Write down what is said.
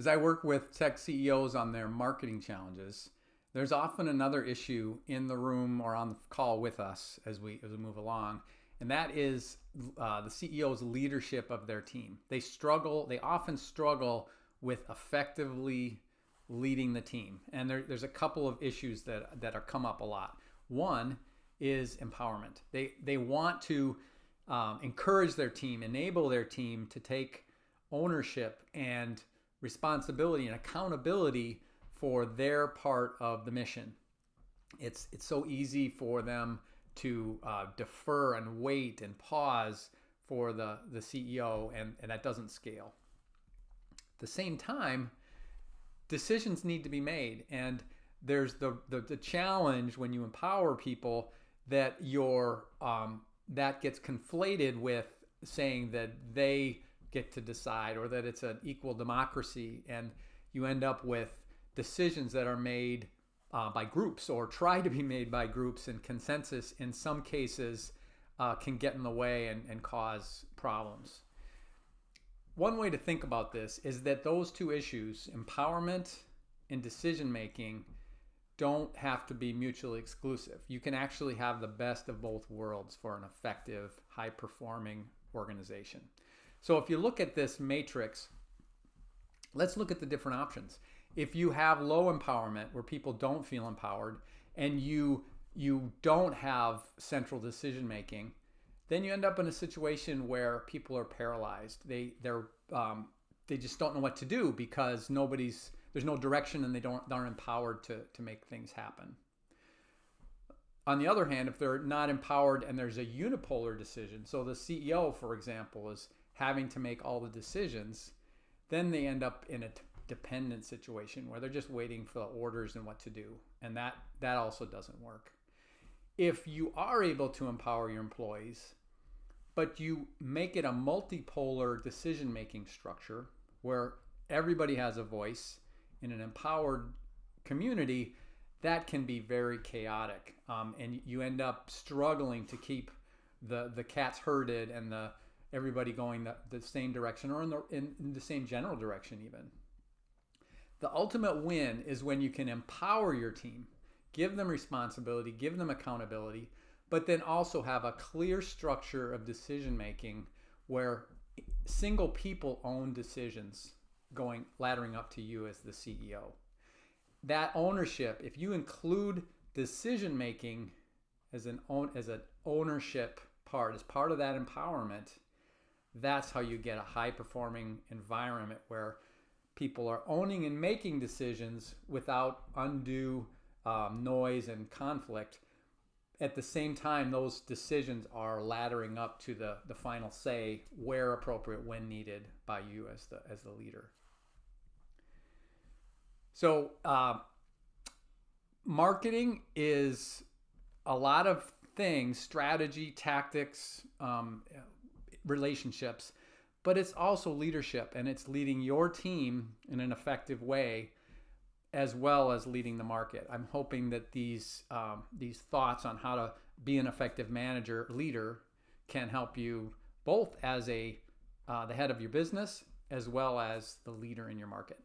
As I work with tech CEOs on their marketing challenges, there's often another issue in the room or on the call with us as we move along, and that is the CEO's leadership of their team. They often struggle with effectively leading the team, and there's a couple of issues that are come up a lot. One is empowerment. They want to encourage their team, enable their team to take ownership and responsibility and accountability for their part of the mission. It's so easy for them to defer and wait and pause for the CEO, and that doesn't scale. At the same time, decisions need to be made, and there's the challenge when you empower people that that gets conflated with saying that they get to decide or that it's an equal democracy, and you end up with decisions that are made by groups or try to be made by groups, and consensus in some cases can get in the way and cause problems. One way to think about this is that those two issues, empowerment and decision making, don't have to be mutually exclusive. You can actually have the best of both worlds for an effective, high-performing organization. So if you look at this matrix, let's look at the different options. If you have low empowerment, where people don't feel empowered, and you don't have central decision making, then you end up in a situation where people are paralyzed. They just don't know what to do because there's no direction, and they aren't empowered to make things happen. On the other hand, if they're not empowered and there's a unipolar decision, so the CEO, for example, is having to make all the decisions, then they end up in a dependent situation where they're just waiting for the orders and what to do. And that also doesn't work. If you are able to empower your employees, but you make it a multipolar decision-making structure where everybody has a voice in an empowered community, that can be very chaotic. And you end up struggling to keep the cats herded and everybody going the same direction, or in the same general direction even. The ultimate win is when you can empower your team, give them responsibility, give them accountability, but then also have a clear structure of decision making where single people own decisions laddering up to you as the CEO. That ownership, if you include decision making as an ownership part, as part of that empowerment, that's how you get a high-performing environment where people are owning and making decisions without undue noise and conflict. At the same time, those decisions are laddering up to the final say, where appropriate, when needed, by you as the leader. So marketing is a lot of things: strategy, tactics, relationships, but it's also leadership, and it's leading your team in an effective way as well as leading the market. I'm hoping that these thoughts on how to be an effective leader can help you both as the head of your business as well as the leader in your market.